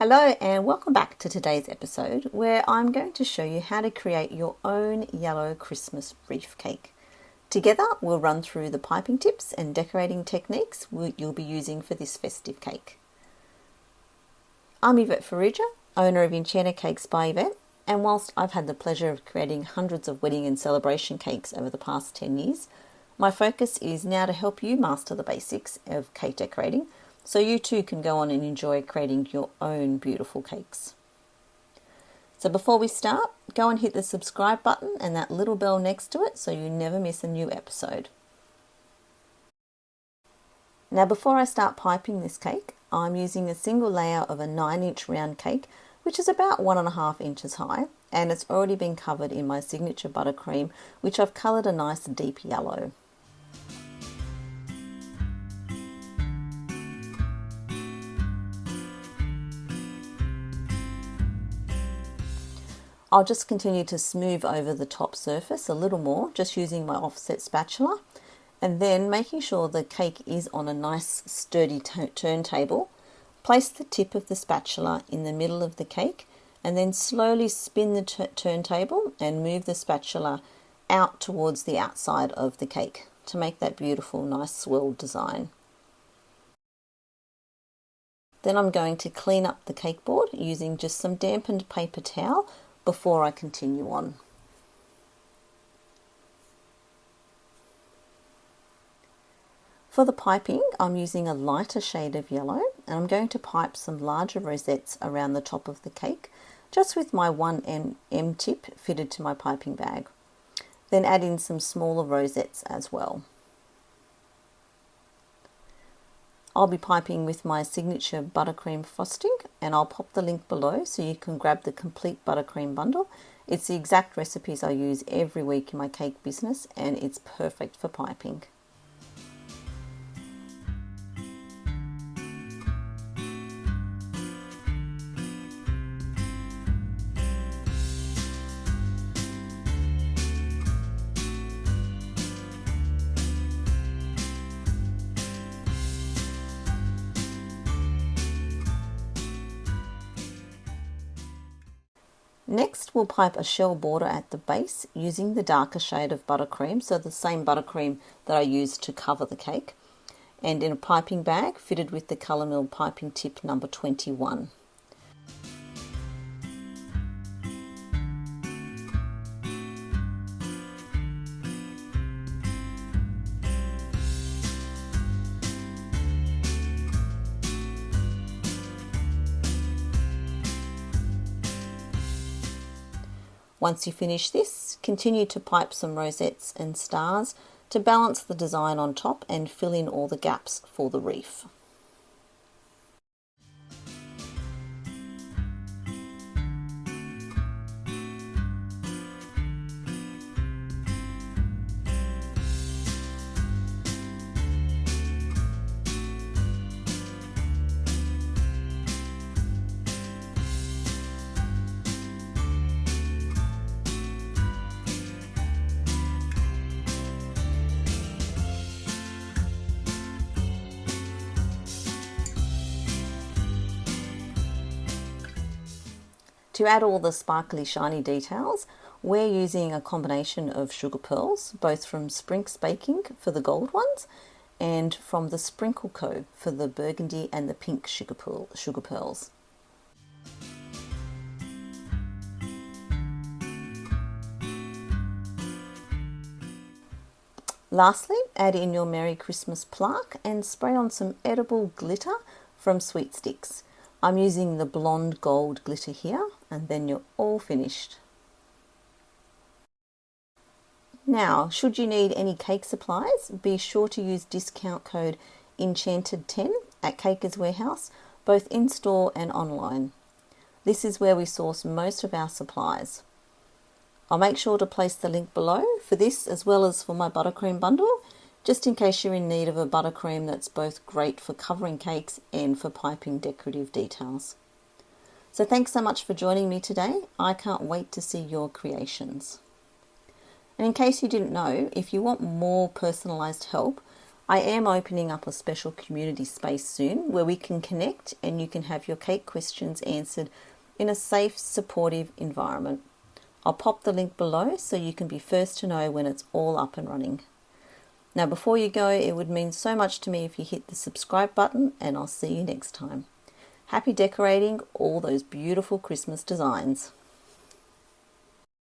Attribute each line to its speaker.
Speaker 1: Hello and welcome back to today's episode where I'm going to show you how to create your own yellow Christmas wreath cake. Together we'll run through the piping tips and decorating techniques you'll be using for this festive cake. I'm Yvette, owner of Enchanted Cakes by Yvette, and whilst I've had the pleasure of creating hundreds of wedding and celebration cakes over the past 10 years, my focus is now to help you master the basics of cake decorating so you too can go on and enjoy creating your own beautiful cakes. So before we start, go and hit the subscribe button and that little bell next to it so you never miss a new episode. Now before I start piping this cake, I'm using a single layer of a 9-inch round cake, which is about 1.5 inches high, and it's already been covered in my signature buttercream, which I've coloured a nice deep yellow. I'll just continue to smooth over the top surface a little more, just using my offset spatula, and then making sure the cake is on a nice sturdy turntable. Place the tip of the spatula in the middle of the cake and then slowly spin the turntable and move the spatula out towards the outside of the cake to make that beautiful nice swirl design. Then I'm going to clean up the cake board using just some dampened paper towel before I continue on. For the piping, I'm using a lighter shade of yellow, and I'm going to pipe some larger rosettes around the top of the cake, just with my 1mm tip fitted to my piping bag. Then add in some smaller rosettes as well. I'll be piping with my signature buttercream frosting, and I'll pop the link below so you can grab the complete buttercream bundle. It's the exact recipes I use every week in my cake business, and it's perfect for piping. Next, we'll pipe a shell border at the base using the darker shade of buttercream, so the same buttercream that I used to cover the cake, and in a piping bag fitted with the Colour Mill piping tip number 21. Once you finish this, continue to pipe some rosettes and stars to balance the design on top and fill in all the gaps for the wreath. To add all the sparkly shiny details, we're using a combination of sugar pearls, both from Sprinks Baking for the gold ones and from the Sprinkle Co for the burgundy and the pink sugar pearls. Lastly, add in your Merry Christmas plaque and spray on some edible glitter from Sweet Sticks. I'm using the blonde gold glitter here, and then you're all finished. Now, should you need any cake supplies, be sure to use discount code Enchanted10 at Cakers Warehouse, both in-store and online. This is where we source most of our supplies. I'll make sure to place the link below for this as well as for my buttercream bundle, just in case you're in need of a buttercream that's both great for covering cakes and for piping decorative details. So thanks so much for joining me today. I can't wait to see your creations. And in case you didn't know, if you want more personalised help, I am opening up a special community space soon where we can connect and you can have your cake questions answered in a safe, supportive environment. I'll pop the link below so you can be first to know when it's all up and running. Now before you go, it would mean so much to me if you hit the subscribe button, and I'll see you next time. Happy decorating all those beautiful Christmas designs.